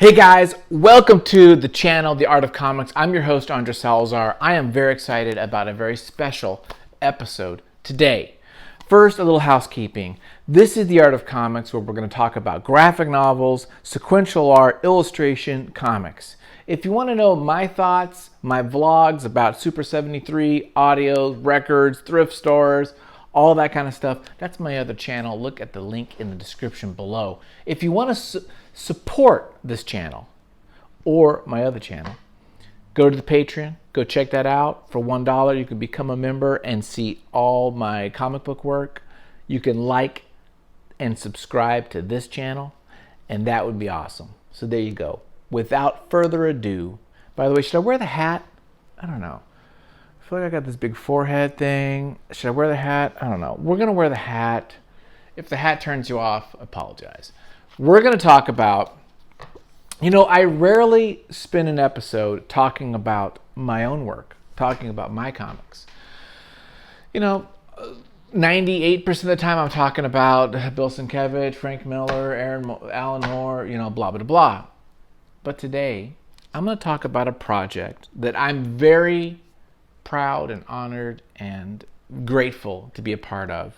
Hey guys, welcome to the channel, The Art of Comics. I'm your host, Andres Salazar. I am very excited about a very special episode today. First, a little housekeeping. This is The Art of Comics, where we're going to talk about graphic novels, sequential art, illustration, comics. If you want to know my thoughts, my vlogs about Super 73, audio, records, thrift stores, all that kind of stuff, that's my other channel. Look at the link in the description below. If you want to support this channel or my other channel, go to the Patreon, go check that out. For $1, you can become a member and see all my comic book work. You can like and subscribe to this channel, and that would be awesome. So there you go. Without further ado, by the way, should I wear the hat? I don't know. I feel like I got this big forehead thing. Should I wear the hat? I don't know. We're going to wear the hat. If the hat turns you off, I apologize. We're going to talk about, I rarely spend an episode talking about my own work, talking about my comics. 98% of the time I'm talking about Bill Sienkiewicz, Frank Miller, Alan Moore, blah, blah, blah. But today, I'm going to talk about a project that I'm very proud and honored and grateful to be a part of,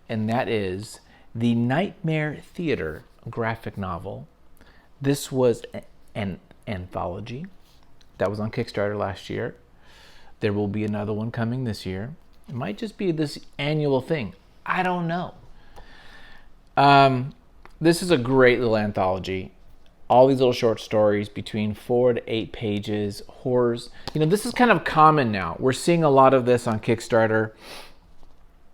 and that is the Nightmare Theater graphic novel. This was an anthology that was on Kickstarter last year. There will be another one coming this year. It might just be this annual thing. I don't know. This is a great little anthology. All these little short stories between 4 to 8 pages, horrors. This is kind of common now. We're seeing a lot of this on Kickstarter.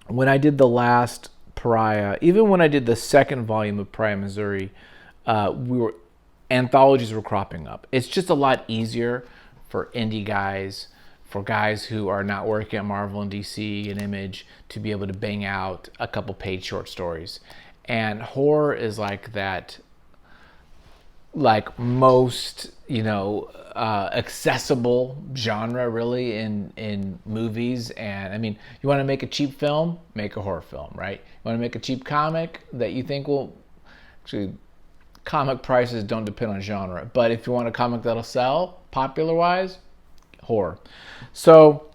When I did the last Pariah, even when I did the second volume of Pariah, Missouri, anthologies were cropping up. It's just a lot easier for indie guys, for guys who are not working at Marvel and DC and Image, to be able to bang out a couple page short stories. And horror is like that, like most, accessible genre really in movies. And you want to make a cheap film, make a horror film, right? You want to make a cheap comic that you think will, actually, comic prices don't depend on genre, but if you want a comic that'll sell popular wise, horror. So,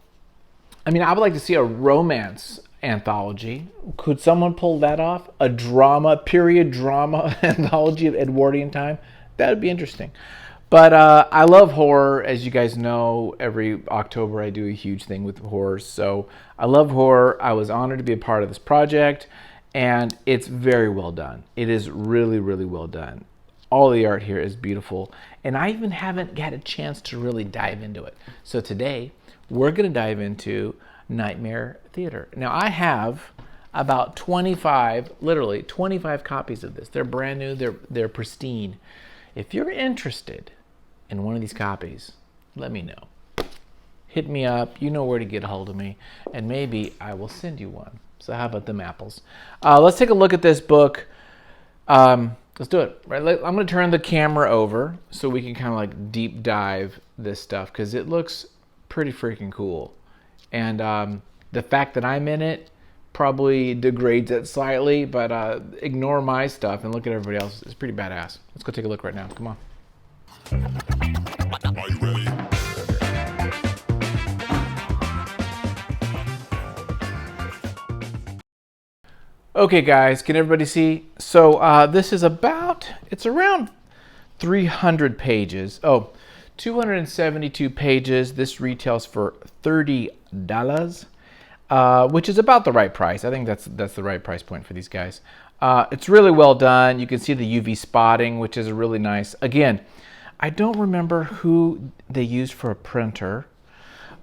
I would like to see a romance anthology. Could someone pull that off? A drama, period drama anthology of Edwardian time? That would be interesting. But I love horror. As you guys know, every October I do a huge thing with horror. So I love horror. I was honored to be a part of this project, and it's very well done. It is really, really well done. All the art here is beautiful, and I even haven't had a chance to really dive into it. So today, we're going to dive into Nightmare Theater. Now, I have about 25, literally 25 copies of this. They're brand new. They're pristine. If you're interested in one of these copies, let me know. Hit me up. You know where to get a hold of me, and maybe I will send you one. So how about them apples? Let's take a look at this book. Let's do it. Right, I'm going to turn the camera over so we can kind of like deep dive this stuff, because it looks pretty freaking cool. And the fact that I'm in it probably degrades it slightly, but ignore my stuff and look at everybody else. It's pretty badass. Let's go take a look right now. Come on. Are you ready? Okay, guys, can everybody see? So this is it's around 300 pages. 272 pages. This retails for $30, which is about the right price. I think that's the right price point for these guys. It's really well done. You can see the UV spotting, which is really nice. Again, I don't remember who they used for a printer,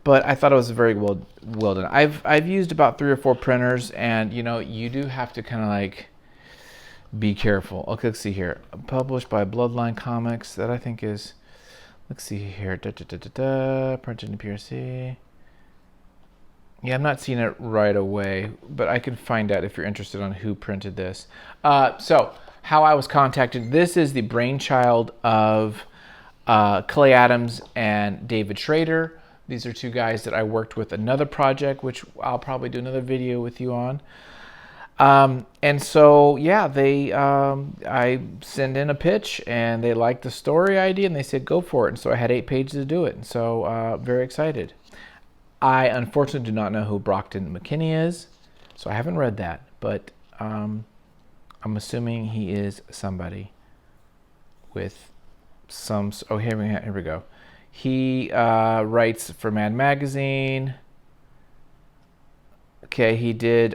but I thought it was very well done. I've used about 3 or 4 printers, and you do have to kind of like be careful. Okay, let's see here. Published by Bloodline Comics. That I think is. Let's see here. Printed in PRC. Yeah, I'm not seeing it right away, but I can find out if you're interested on who printed this. So, how I was contacted. This is the brainchild of Clay Adams and David Schrader. These are 2 guys that I worked with another project, which I'll probably do another video with you on. And so, yeah, I send in a pitch and they liked the story idea and they said, go for it. And so I had 8 pages to do it. And so, very excited. I unfortunately do not know who Brockton McKinney is, so I haven't read that, but I'm assuming he is somebody with some. Oh, here we go. He writes for Mad Magazine. Okay, he did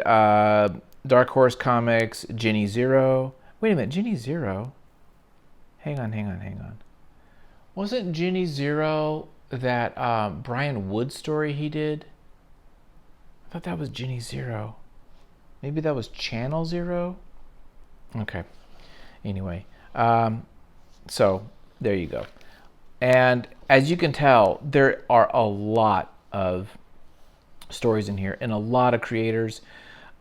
Dark Horse Comics, Ginny Zero. Wait a minute, Ginny Zero? Hang on. Wasn't Ginny Zero that Brian Wood story he did? I thought that was Ginny Zero. Maybe that was Channel Zero? Okay. Anyway, so there you go. And as you can tell, there are a lot of stories in here and a lot of creators.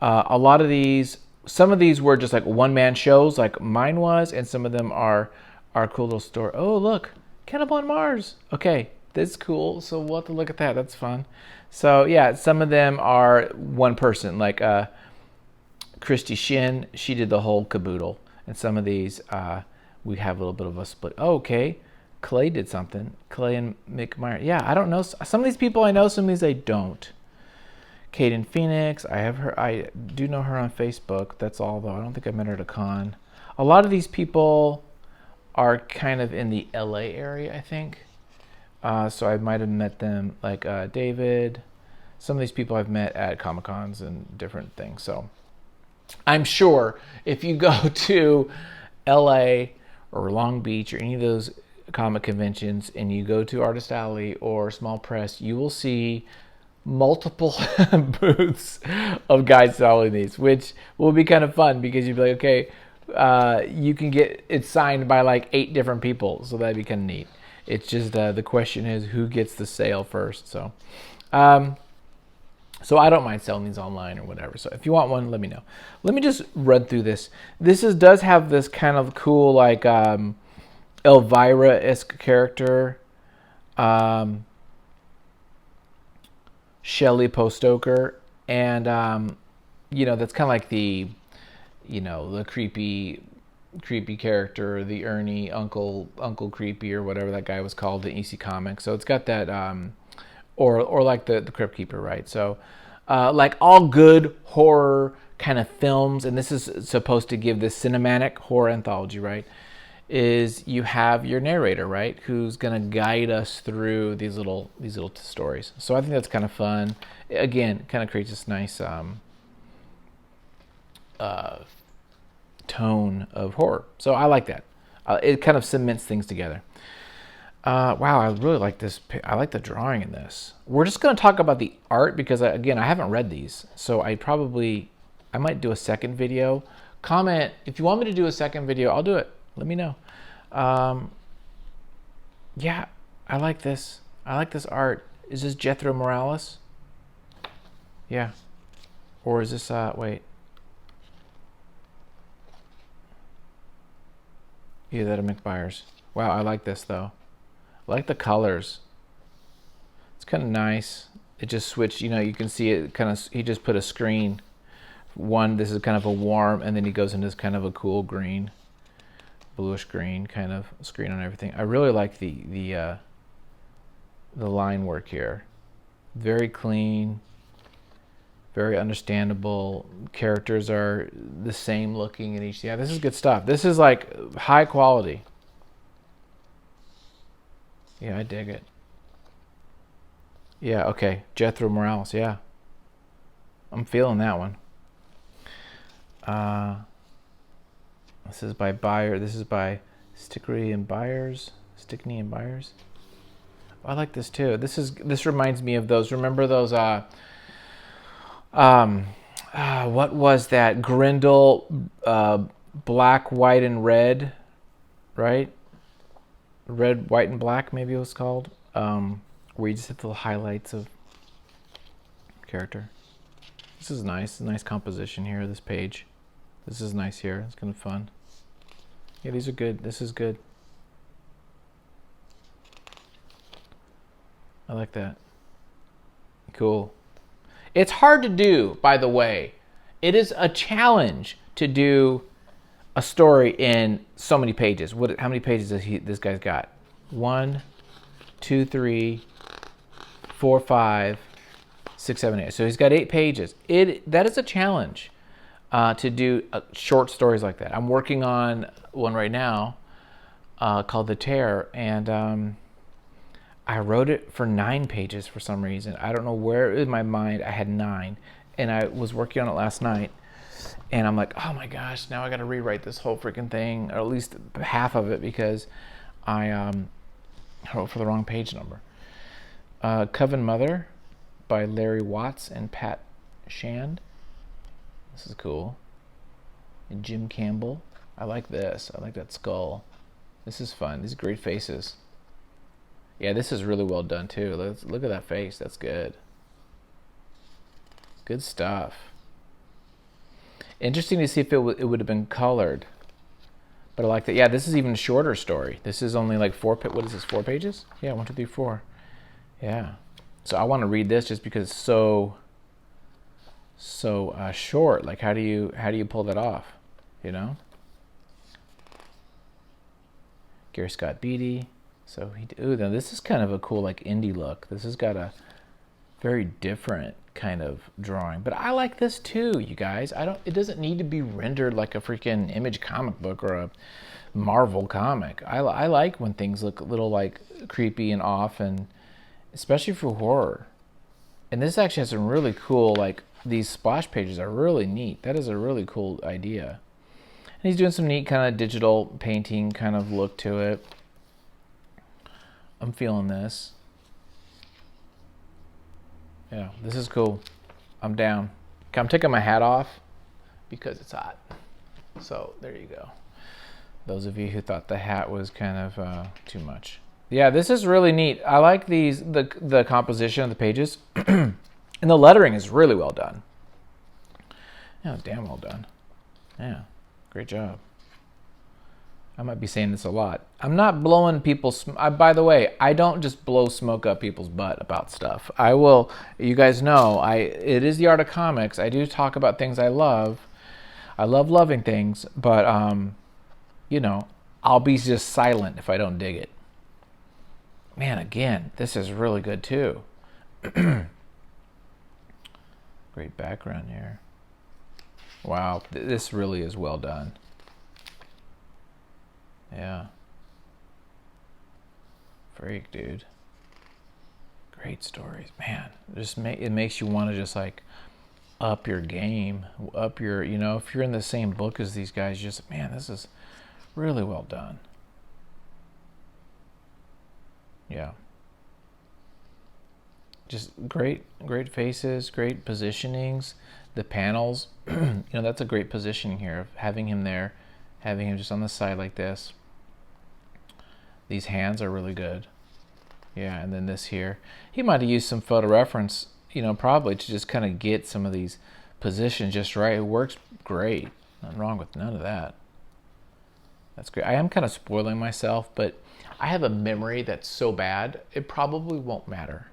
A lot of these, some of these were just like one-man shows like mine was, and some of them are cool little story. Oh, look, Cannibal on Mars. Okay, that's cool. So we'll have to look at that. That's fun. So yeah, some of them are one person, like Christy Shin. She did the whole caboodle. And some of these, we have a little bit of a split. Oh, okay, Clay did something. Clay and Mick Meyer. Yeah, I don't know. Some of these people I know, some of these I don't. Kaden Phoenix, I have her. I do know her on Facebook. That's all, though. I don't think I met her at a con. A lot of these people are kind of in the LA area, I think. So I might have met them, like David. Some of these people I've met at Comic Cons and different things. So I'm sure if you go to LA or Long Beach or any of those comic conventions and you go to Artist Alley or Small Press, you will see multiple booths of guys selling these, which will be kind of fun because you'd be like, okay, you can get it signed by like 8 different people, so that'd be kind of neat. It's just the question is who gets the sale first. So so I don't mind selling these online or whatever. So if you want one, let me know. Let me just run through this. This does have this kind of cool like Elvira-esque character. Shelley Postoker, and that's kind of like the the creepy character, the Ernie Uncle Creepy or whatever that guy was called in EC Comics. So it's got that or like the Crypt Keeper, right? So like all good horror kind of films, and this is supposed to give this cinematic horror anthology, right? Is you have your narrator, right, who's gonna guide us through these little stories. So I think that's kind of fun. Again, kind of creates this nice tone of horror. So I like that. It kind of cements things together. Wow, I really like this. I like the drawing in this. We're just gonna talk about the art because I haven't read these, so I might do a second video. Comment if you want me to do a second video. I'll do it. Let me know. Yeah, I like this. I like this art. Is this Jethro Morales? Yeah. Or is this, wait. Either that or Mick Byers. Wow, I like this though. I like the colors. It's kind of nice. It just switched, you can see it kind of, he just put a screen. This is kind of a warm, and then he goes into this kind of a cool green. Bluish green kind of screen on everything. I really like the line work here. Very clean, very understandable. Characters are the same looking in each. Yeah, this is good stuff. This is like high quality. Yeah, I dig it. Yeah, okay. Jethro Morales, yeah. I'm feeling that one. This is by Byers. This is by Stickney and Byers. I like this too. This reminds me of those. Remember those? What was that? Grindel, black, white, and red, right? Red, white, and black. Maybe it was called. Where you just have the little highlights of character. This is nice. Nice composition here. This page. This is nice here. It's kind of fun. Yeah, these are good. This is good. I like that. Cool. It's hard to do, by the way, It is a challenge to do a story in so many pages. How many pages does this guy's got? 1, 2, 3, 4, 5, 6, 7, 8. So he's got 8 pages. That is a challenge to do short stories like that. I'm working on one right now called The Tear, and I wrote it for 9 pages for some reason. I don't know where in my mind I had 9, and I was working on it last night, and I'm like, oh my gosh, now I got to rewrite this whole freaking thing, or at least half of it, because I wrote for the wrong page number. Coven Mother by Larry Watts and Pat Shand. This is cool. And Jim Campbell. I like this. I like that skull. This is fun. These are great faces. Yeah, this is really well done too. Look at that face. That's good. Good stuff. Interesting to see if it would have been colored. But I like that. Yeah, this is even a shorter story. This is only like 4. What is this? 4 pages? Yeah, 1, 2, 3, 4. Yeah. So I want to read this just because it's so short. Like, how do you pull that off? You know. Gary Scott Beatty. So now this is kind of a cool like indie look. This has got a very different kind of drawing, but I like this too, you guys. It doesn't need to be rendered like a freaking Image comic book or a Marvel comic. I like when things look a little like creepy and off, and especially for horror. And this actually has some really cool, like these splash pages are really neat. That is a really cool idea. And he's doing some neat kind of digital painting kind of look to it. I'm feeling this. Yeah, this is cool. I'm down. Okay, I'm taking my hat off because it's hot. So there you go. Those of you who thought the hat was kind of too much. Yeah, this is really neat. I like the composition of the pages. And the lettering is really well done. Yeah, damn well done. Yeah, great job. I might be saying this a lot. I'm not blowing people's... by the way, I don't just blow smoke up people's butt about stuff. I will... You guys know, it is the art of comics. I do talk about things I love. I love loving things, but, you know, I'll be just silent if I don't dig it. Man, again, this is really good, too. Great background here. Wow, this really is well done. Yeah. Freak, dude. Great stories. Man, it makes you want to just like up your game, up your, you know, if you're in the same book as these guys, just, man, this is really well done. Yeah. Just great faces, great positionings. The panels, you know, that's a great positioning here of having him there, having him just on the side like this. These hands are really good. Yeah, and then this here. He might have used some photo reference, you know, probably to just kind of get some of these positions just right. It works great. Nothing wrong with none of that. That's great. I am kind of spoiling myself, but I have a memory that's so bad, it probably won't matter.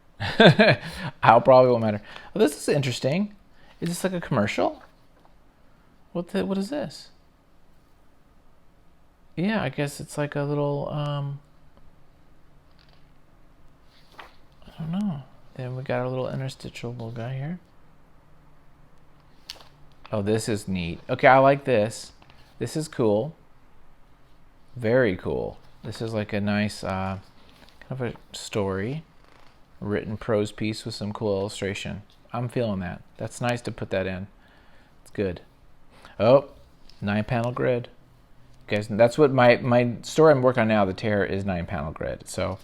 I'll probably won't matter. Well, this is interesting. Is this like a commercial? What is this? Yeah, I guess it's like a little, I don't know. Then we got our little interstitial little guy here. Oh, this is neat. Okay, I like this. This is cool. Very cool. This is like a nice, kind of a story, written prose piece with some cool illustration. I'm feeling that. That's nice to put that in. It's good. Oh, 9-panel grid. Guys, that's what my story I'm working on now, The Terror, is 9-panel grid. So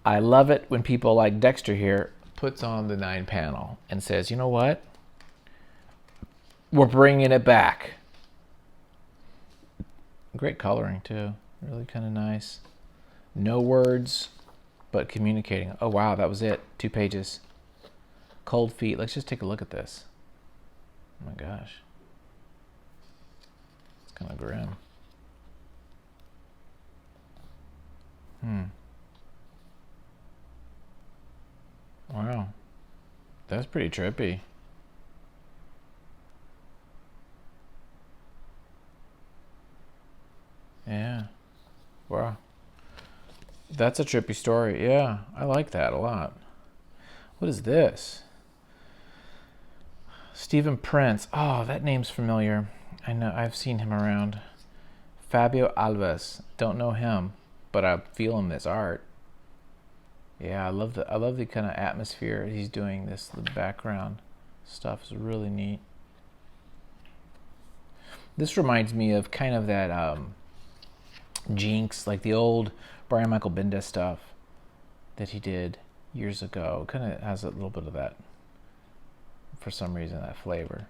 I love it when people like Dexter here puts on the 9-panel and says, you know what? We're bringing it back. Great coloring too. Really kind of nice. No words, but communicating. Oh wow, that was it. 2 pages. Cold feet. Let's just take a look at this. Oh my gosh. It's kind of grim. Wow. That's pretty trippy. That's a trippy story. Yeah, I like that a lot. What is this? Stephen Prince. Oh, that name's familiar. I know, I've seen him around. Fabio Alves. Don't know him, but I'm feeling this art. Yeah, I love the kind of atmosphere he's doing. The background stuff is really neat. This reminds me of kind of that Jinx, like the old Brian Michael Bendis stuff that he did years ago. Kind of has a little bit of that, for some reason, that flavor.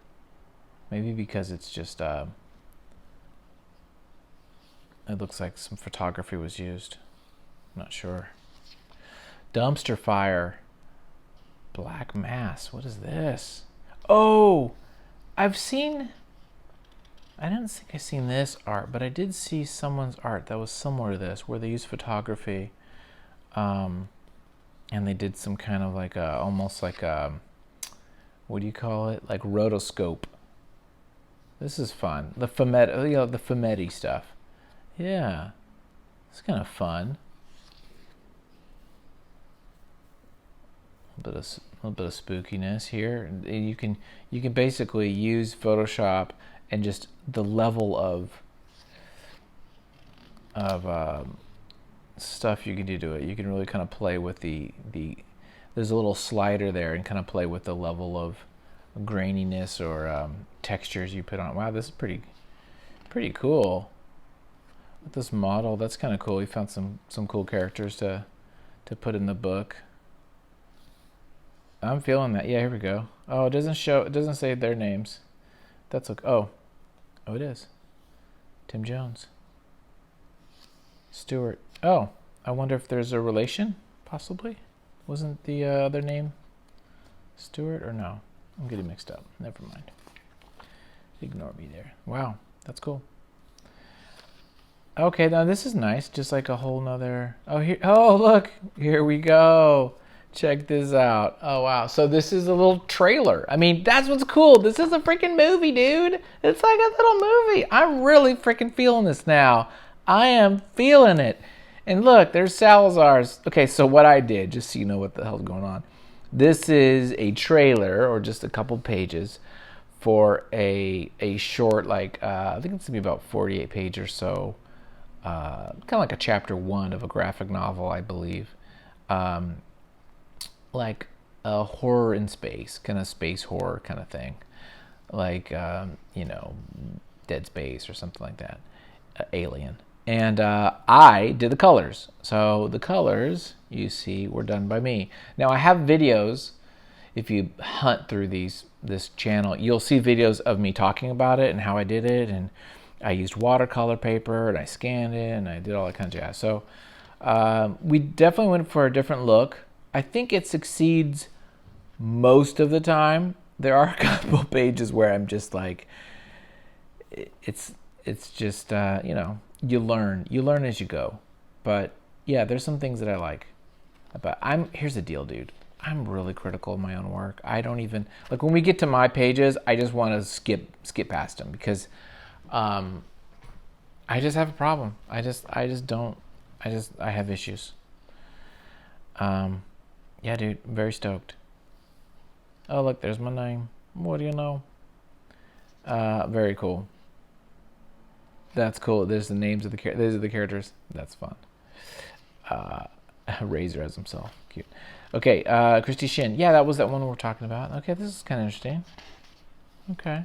Maybe because it's just it looks like some photography was used. I'm not sure. Dumpster Fire. Black Mass. What is this? Oh, I didn't think I've seen this art, but I did see someone's art that was similar to this, where they used photography, and they did some kind of like almost like what do you call it? Like rotoscope. This is fun. The Fumetti stuff. Yeah, it's kind of fun. A little bit of spookiness here. You can basically use Photoshop and just the level of stuff you can do to it. You can really kind of play with the there's a little slider there and kind of play with the level of graininess or textures you put on. Wow, this is pretty cool. With this model, that's kind of cool. We found some cool characters to put in the book. I'm feeling that. Yeah, here we go. Oh, it doesn't say their names. That's okay. Oh, it is. Tim Jones. Stewart. Oh, I wonder if there's a relation, possibly. Wasn't the other name Stewart or no? I'm getting mixed up. Never mind. Ignore me there. Wow, that's cool. Okay, now this is nice. Just like a whole nother. Oh, look. Here we go. Check this out. Oh, wow. So this is a little trailer. I mean, that's what's cool. This is a freaking movie, dude. It's like a little movie. I'm really freaking feeling this now. I am feeling it. And look, there's Salazar's. Okay, so what I did, just so you know what the hell's going on. This is a trailer, or just a couple pages, for a short, like, I think it's going to be about 48 pages or so. Kind of like a chapter 1 of a graphic novel, I believe. Like a horror in space, kind of space horror kind of thing, like Dead Space or something like that, Alien. And I did the colors, so the colors you see were done by me. Now I have videos. If you hunt through this channel, you'll see videos of me talking about it and how I did it, and I used watercolor paper and I scanned it and I did all that kind of jazz. So we definitely went for a different look. I think it succeeds most of the time. There are a couple pages where I'm just like, it's just you learn as you go. But yeah, there's some things that I like. But here's the deal, dude. I'm really critical of my own work. I don't even like when we get to my pages. I just want to skip past them because I just have a problem. I have issues. Yeah, dude, I'm very stoked. Oh, look, there's my name. What do you know? Very cool. That's cool. There's the names of these are the characters. That's fun. Razor as himself. Cute. Okay, Christy Shin. Yeah, that was that one we're talking about. Okay, this is kind of interesting. Okay.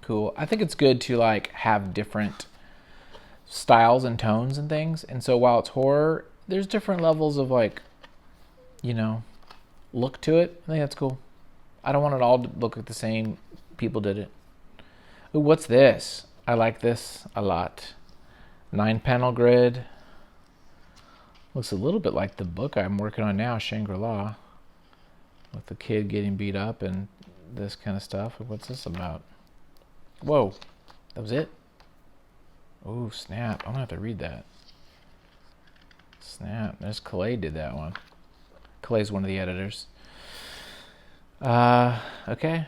Cool. I think it's good to like have different styles and tones and things. And so while it's horror, there's different levels of like, look to it. I think that's cool. I don't want it all to look like the same. People did it. Ooh, what's this? I like this a lot. 9-panel grid. Looks a little bit like the book I'm working on now, Shangri-La, with the kid getting beat up and this kind of stuff. What's this about? Whoa, that was it? Oh, snap. I'm going to have to read that. Snap. There's Clay did that one. Clay's one of the editors. Okay.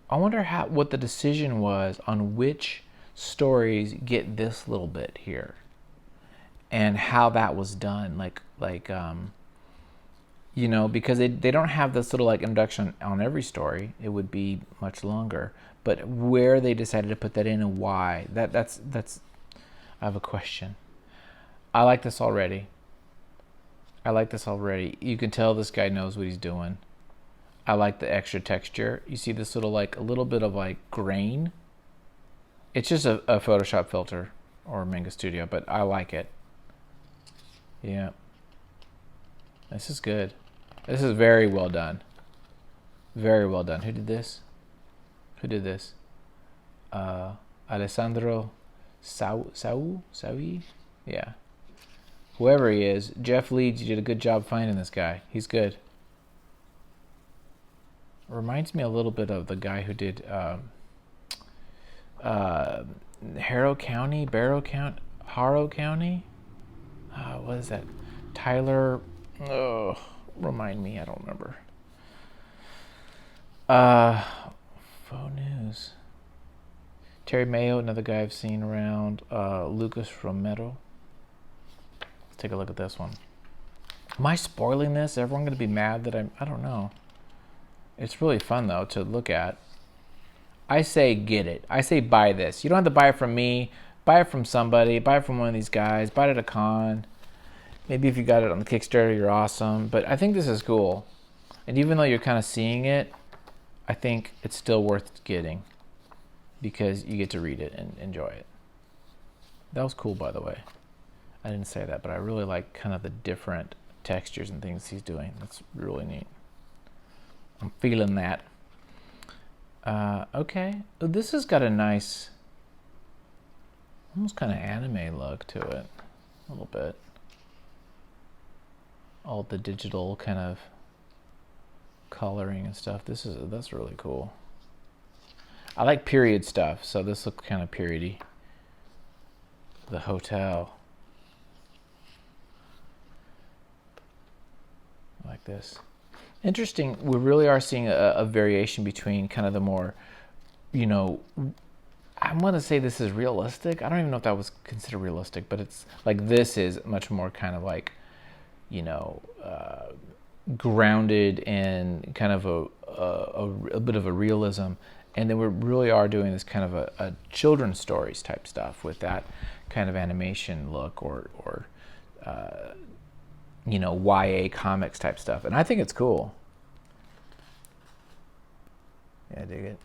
wonder how what the decision was on which stories get this little bit here, and how that was done. Because they don't have this little like introduction on every story. It would be much longer. But where they decided to put that in and why, that's I have a question. I like this already. You can tell this guy knows what he's doing. I like the extra texture. You see this little like a little bit of like grain. It's just a Photoshop filter or Manga Studio, but I like it. Yeah. This is good. This is very well done. Very well done. Who did this? Alessandro Saui? Yeah. Whoever he is, Jeff Leeds, you did a good job finding this guy. He's good. Reminds me a little bit of the guy who did Harrow County. What is that? Tyler. Oh, remind me. I don't remember. Faux News. Terry Mayo, another guy I've seen around. Lucas Romero. Let's take a look at this one. Am I spoiling this? Is everyone going to be mad that I don't know. It's really fun, though, to look at. I say get it. I say buy this. You don't have to buy it from me. Buy it from somebody. Buy it from one of these guys. Buy it at a con. Maybe if you got it on the Kickstarter, you're awesome. But I think this is cool. And even though you're kind of seeing it, I think it's still worth getting. Because you get to read it and enjoy it. That was cool, by the way. I didn't say that, but I really like kind of the different textures and things he's doing. That's really neat. I'm feeling that. Okay. This has got a nice, almost kind of anime look to it. A little bit. All the digital kind of coloring and stuff. That's really cool. I like period stuff, so this looks kind of periody. The hotel. I like this. Interesting. We really are seeing a variation between kind of the more, I want to say this is realistic. I don't even know if that was considered realistic, but it's like this is much more kind of like, grounded in kind of a bit of a realism. And then we really are doing this kind of a children's stories type stuff with that kind of animation look or YA comics type stuff. And I think it's cool. Yeah, I dig it.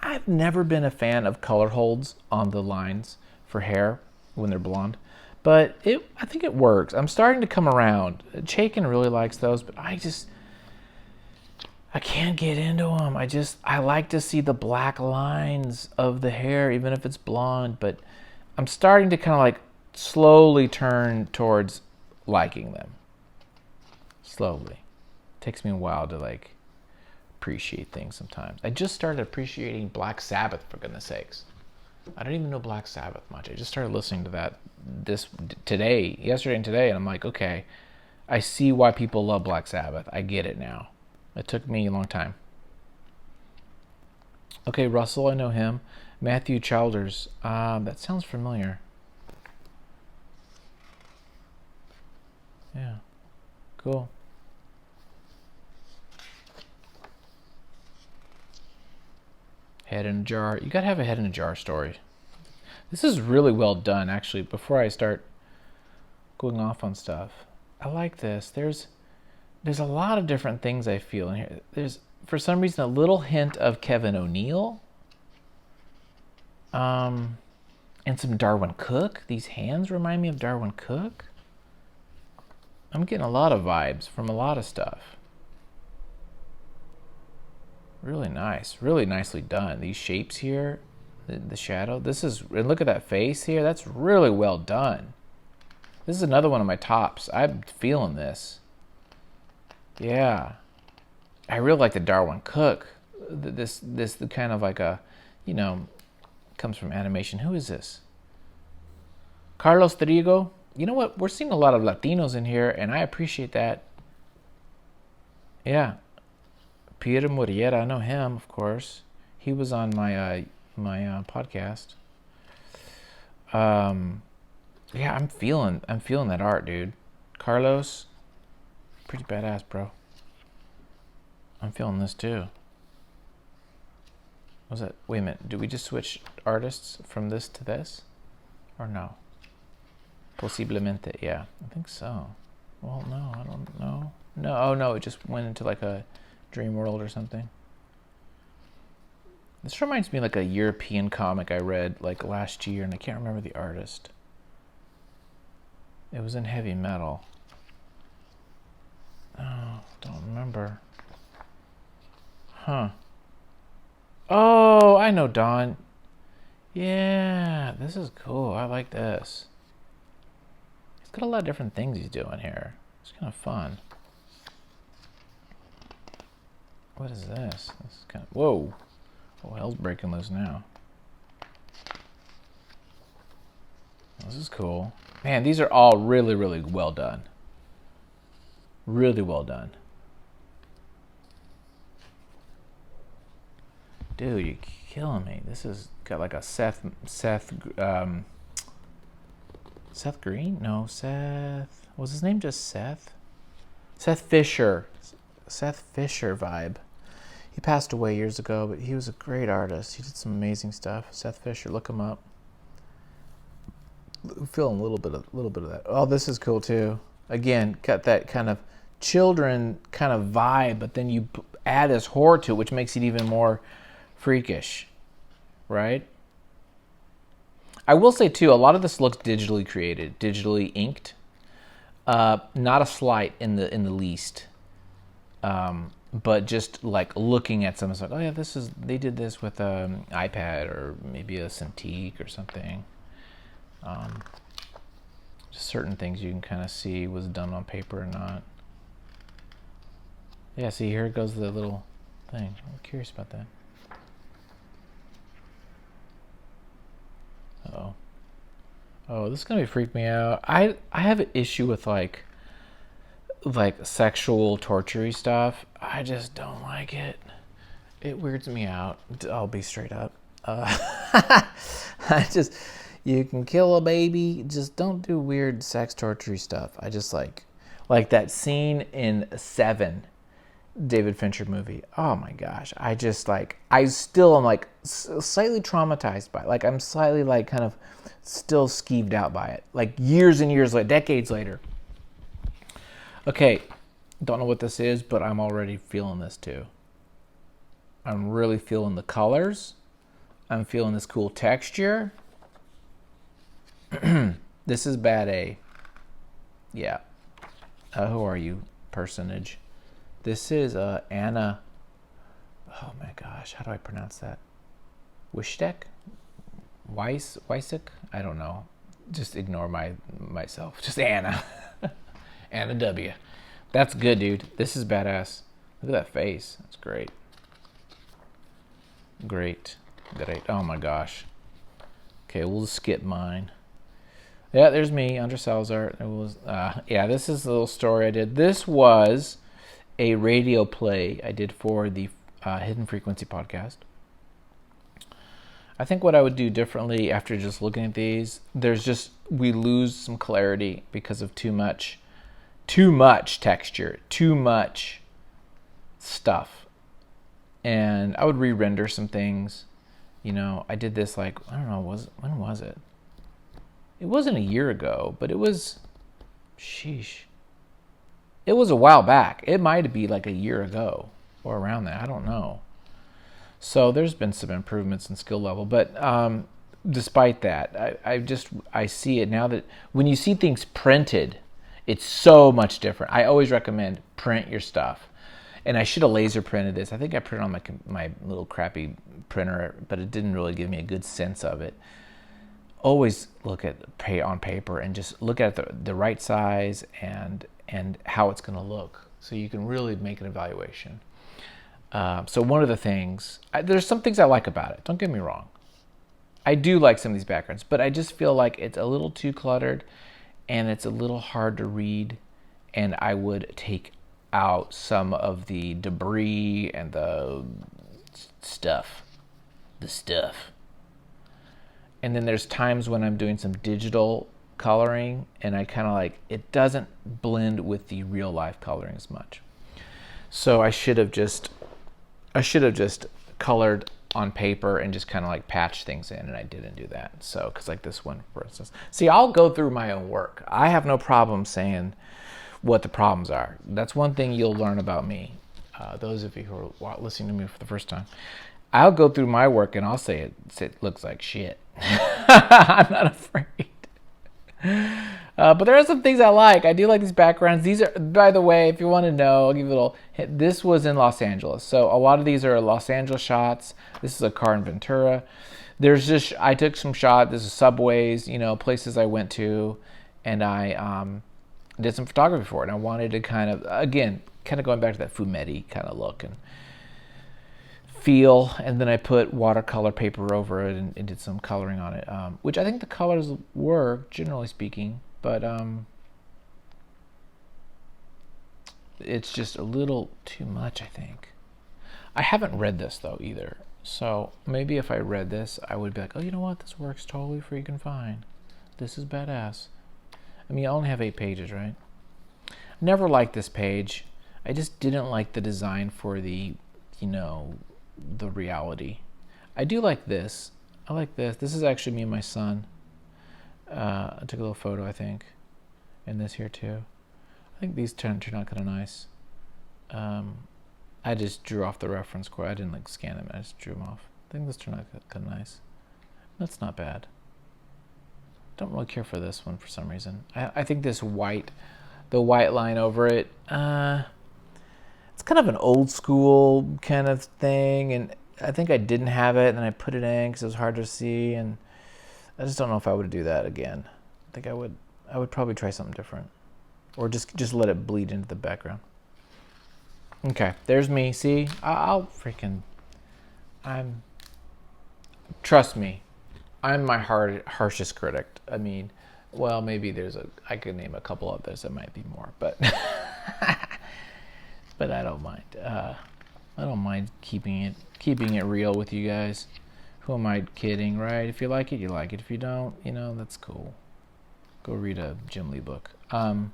I've never been a fan of color holds on the lines for hair when they're blonde. But I think it works. I'm starting to come around. Chaykin really likes those, but I can't get into them. I like to see the black lines of the hair, even if it's blonde. But I'm starting to kind of like slowly turn towards liking them. Slowly. It takes me a while to like appreciate things sometimes. I just started appreciating Black Sabbath, for goodness sakes. I don't even know Black Sabbath much. I just started listening to that yesterday and today, and I'm like, okay, I see why people love Black Sabbath. I get it now. It took me a long time. Okay, Russell, I know him. Matthew Childers. That sounds familiar. Yeah. Cool. Head in a jar. You gotta have a head in a jar story. This is really well done, actually. Before I start going off on stuff, I like this. There's a lot of different things I feel in here. There's, for some reason, a little hint of Kevin O'Neill. And some Darwin Cook. These hands remind me of Darwin Cook. I'm getting a lot of vibes from a lot of stuff. Really nice. Really nicely done. These shapes here, the shadow. And look at that face here. That's really well done. This is another one of my tops. I'm feeling this. Yeah. I really like the Darwin Cook. This kind of like a, comes from animation. Who is this? Carlos Trigo. You know what? We're seeing a lot of Latinos in here, and I appreciate that. Yeah. Peter Murrieta, I know him, of course. He was on my podcast. Yeah, I'm feeling that art, dude. Carlos, pretty badass, bro. I'm feeling this too. Was it? Wait a minute. Did we just switch artists from this to this, or no? Posiblemente, yeah. I think so. Well, no, I don't know. No, oh no, it just went into like a dream world or something. This reminds me of like a European comic I read like last year, and I can't remember the artist. It was in heavy metal. Oh, don't remember. Huh. Oh, I know Don. Yeah, this is cool. I like this. He's got a lot of different things he's doing here. It's kind of fun. What is this? This is kind of... Whoa. Oh, hell's breaking loose now. This is cool. Man, these are all really, really well done. Really well done. Dude, you're killing me. This has got like a Seth Green? No, Seth. Was his name just Seth? Seth Fisher. Seth Fisher vibe. He passed away years ago, but he was a great artist. He did some amazing stuff. Seth Fisher, look him up. I'm feeling a little bit of that. Oh, this is cool too. Again, got that kind of children kind of vibe, but then you add this horror to it, which makes it even more freakish, right? I will say too, a lot of this looks digitally created, digitally inked. Not a slight in the least. But just like looking at something, it's like, oh yeah, they did this with an iPad or maybe a Cintiq or something. Just certain things you can kind of see was done on paper or not. Yeah, see, here goes the little thing. I'm curious about that. Uh-oh. Oh, this is gonna freak me out. I have an issue with like sexual torture-y stuff. I just don't like it. It weirds me out. I'll be straight up. You can kill a baby. Just don't do weird sex torture stuff. I just like that scene in Seven, David Fincher movie. Oh my gosh. I still am like slightly traumatized by it. Like I'm slightly like kind of still skeeved out by it. Like years and years later, decades later. Okay, don't know what this is, but I'm already feeling this too. I'm really feeling the colors. I'm feeling this cool texture. This is bad A. Yeah. Who are you, personage? This is Anna. Oh my gosh, how do I pronounce that? Wischtek? Weissek? I don't know. Just ignore myself. Just Anna. Anna W. That's good, dude. This is badass. Look at that face. That's great. Great. Oh my gosh. Okay, we'll just skip mine. Yeah, there's me, Andre Salazar. It was, yeah, this is a little story I did. This was a radio play I did for the Hidden Frequency podcast. I think what I would do differently after just looking at these, we lose some clarity because of too much texture, too much stuff. And I would re-render some things. You know, I did this like, I don't know, when was it? It wasn't a year ago, but it was, sheesh. It was a while back. It might be like a year ago or around that. I don't know. So there's been some improvements in skill level, but despite that, I see it now that when you see things printed, it's so much different. I always recommend print your stuff. And I should have laser printed this. I think I printed on my little crappy printer, but it didn't really give me a good sense of it. Always look at on paper and just look at the right size and how it's going to look, so you can really make an evaluation. So one of the things, there's some things I like about it. Don't get me wrong. I do like some of these backgrounds, but I just feel like it's a little too cluttered and it's a little hard to read. And I would take out some of the debris and the stuff. And then there's times when I'm doing some digital coloring and I kind of like, it doesn't blend with the real life coloring as much. So I should have just colored on paper and just kind of like patch things in, and I didn't do that. So, because like this one, for instance. See, I'll go through my own work. I have no problem saying what the problems are. That's one thing you'll learn about me. Those of you who are listening to me for the first time. I'll go through my work and I'll say it looks like shit. I'm not afraid. But there are some things I like. I do like these backgrounds. These are, by the way, if you want to know, I'll give you a little hint. This was in Los Angeles. So a lot of these are Los Angeles shots. This is a car in Ventura. I took some shots. This is subways, places I went to, and I did some photography for it. And I wanted to kind of going back to that fumetti kind of look and feel, and then I put watercolor paper over it and did some coloring on it, which I think the colors work, generally speaking, but it's just a little too much, I think. I haven't read this, though, either, so maybe if I read this, I would be like, oh, you know what, this works totally freaking fine. This is badass. I mean, I only have 8 pages, right? Never liked this page. I just didn't like the design for the reality. I do like this. I like this. This is actually me and my son. I took a little photo, I think, and this here too. I think these turned out kind of nice. I just drew off the reference core. I didn't like scan them. I just drew them off. I think this turned out kind of nice. That's not bad. Don't really care for this one for some reason. I think the white line over it, it's kind of an old school kind of thing, and I think I didn't have it, and I put it in because it was hard to see, and I just don't know if I would do that again. I think I would probably try something different, or just let it bleed into the background. Okay, there's me. See, trust me, I'm my harshest critic. I mean, well, maybe I could name a couple others that might be more, but but I don't mind. I don't mind keeping it real with you guys. Who am I kidding, right? If you like it, you like it. If you don't, that's cool. Go read a Jim Lee book. Jim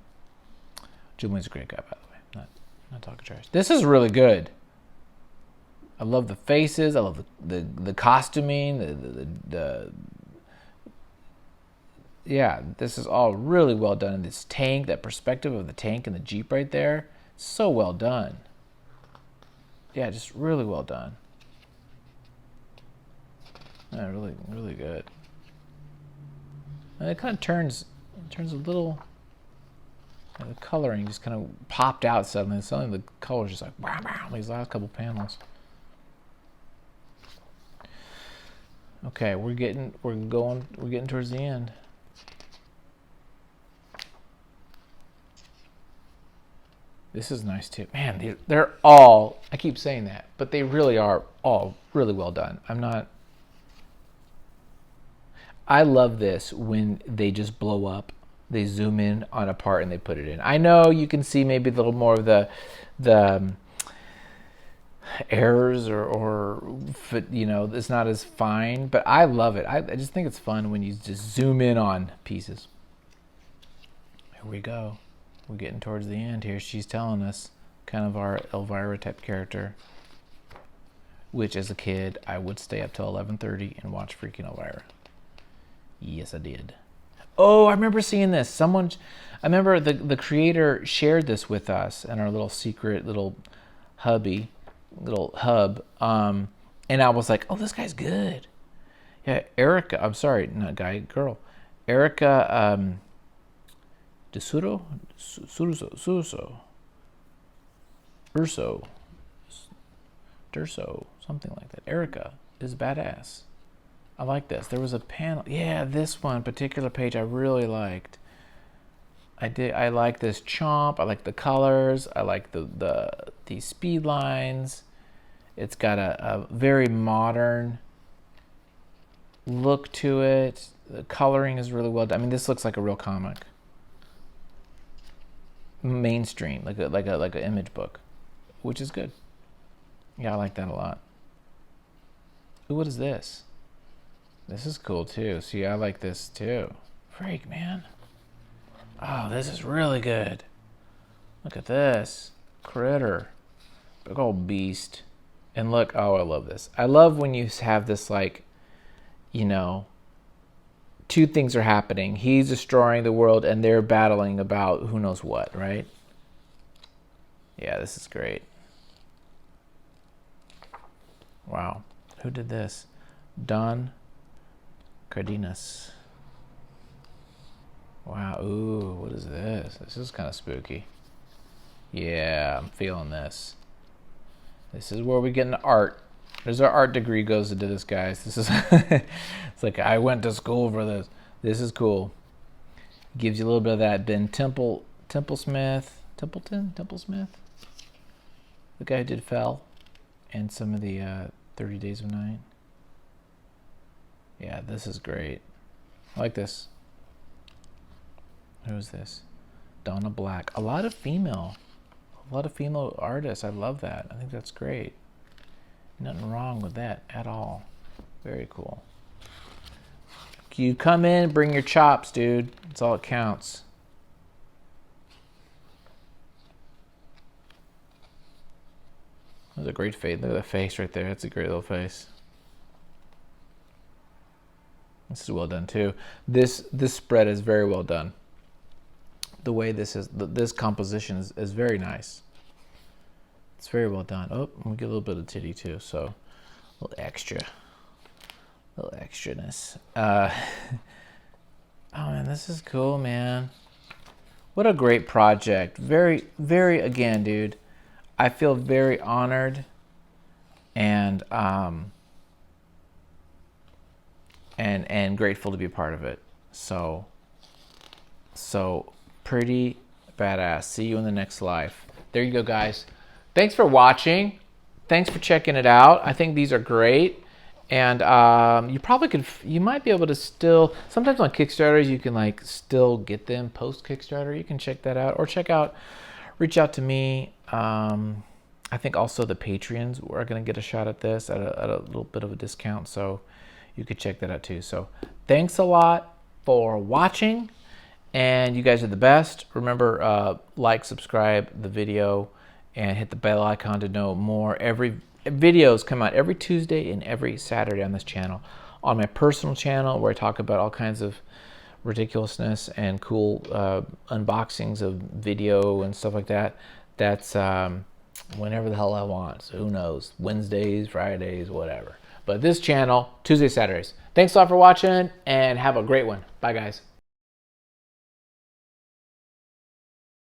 Lee's a great guy, by the way. Not talking trash. This is really good. I love the faces. I love the costuming. Yeah, this is all really well done. And this tank, that perspective of the tank and the Jeep right there, so well done. Yeah, just really well done. Yeah, really, really good. And it kind of turns a little. The coloring just kind of popped out suddenly. Suddenly the color's just like wow, these last couple panels. Okay, we're getting towards the end. This is nice too. Man, they're all, I keep saying that, but they really are all really well done. I love this when they just blow up. They zoom in on a part and they put it in. I know you can see maybe a little more of the errors or it's not as fine, but I love it. I just think it's fun when you just zoom in on pieces. Here we go. We're getting towards the end here. She's telling us kind of our Elvira type character, which as a kid I would stay up till 11:30 and watch freaking Elvira. Yes, I did. Oh, I remember seeing this. I remember the creator shared this with us in our little secret little hub. And I was like, oh, this guy's good. Yeah, Erica. I'm sorry, not guy, girl. Erica Urso, something like that. Erica is badass. I like this. There was a panel. Yeah, this one particular page I really liked. I like this chomp. I like the colors. I like the speed lines. It's got a very modern look to it. The coloring is really well done. I mean, this looks like a real comic. mainstream, like an image book, which is good. Yeah, I like that a lot. Ooh, what is this? This is cool too. See, I like this too. Freak, man. Oh, this is really good. Look at this. Critter. Big old beast. And look, oh, I love this. I love when you have this, like, you know, two things are happening. He's destroying the world and they're battling about who knows what, right? Yeah, this is great. Wow. Who did this? Don Cardenas. Wow. Ooh, what is this? This is kind of spooky. Yeah, I'm feeling this. This is where we get into art. There's our art degree goes into this, guys. This is it's like I went to school for this. This is cool. Gives you a little bit of that Ben Templesmith, the guy who did Fell, and some of the 30 Days of Night. Yeah, this is great. I like this. Who is this? Donna Black. A lot of female artists. I love that. I think that's great. Nothing wrong with that at all. Very cool. You come in, bring your chops, dude. That's all that counts. That's a great face. Look at that face right there. That's a great little face. This is well done too. This spread is very well done. The way this composition is very nice. It's very well done. Oh, we get a little bit of titty too, so a little extraness. Oh man, this is cool, man. What a great project. Very, very, again, dude, I feel very honored and grateful to be a part of it. So pretty badass. See you in the next life. There you go, guys. Thanks for watching. Thanks for checking it out. I think these are great. And you might be able to still, sometimes on Kickstarters, you can like still get them post Kickstarter. You can check that out, or reach out to me. I think also the Patreons are going to get a shot at this at a little bit of a discount. So you could check that out too. So thanks a lot for watching, and you guys are the best. Remember, like, subscribe the video, and hit the bell icon to know more. Videos come out every Tuesday and every Saturday on this channel. On my personal channel, where I talk about all kinds of ridiculousness and cool unboxings of video and stuff like that. That's whenever the hell I want. So who knows? Wednesdays, Fridays, whatever. But this channel, Tuesdays, Saturdays. Thanks a lot for watching, and have a great one. Bye, guys.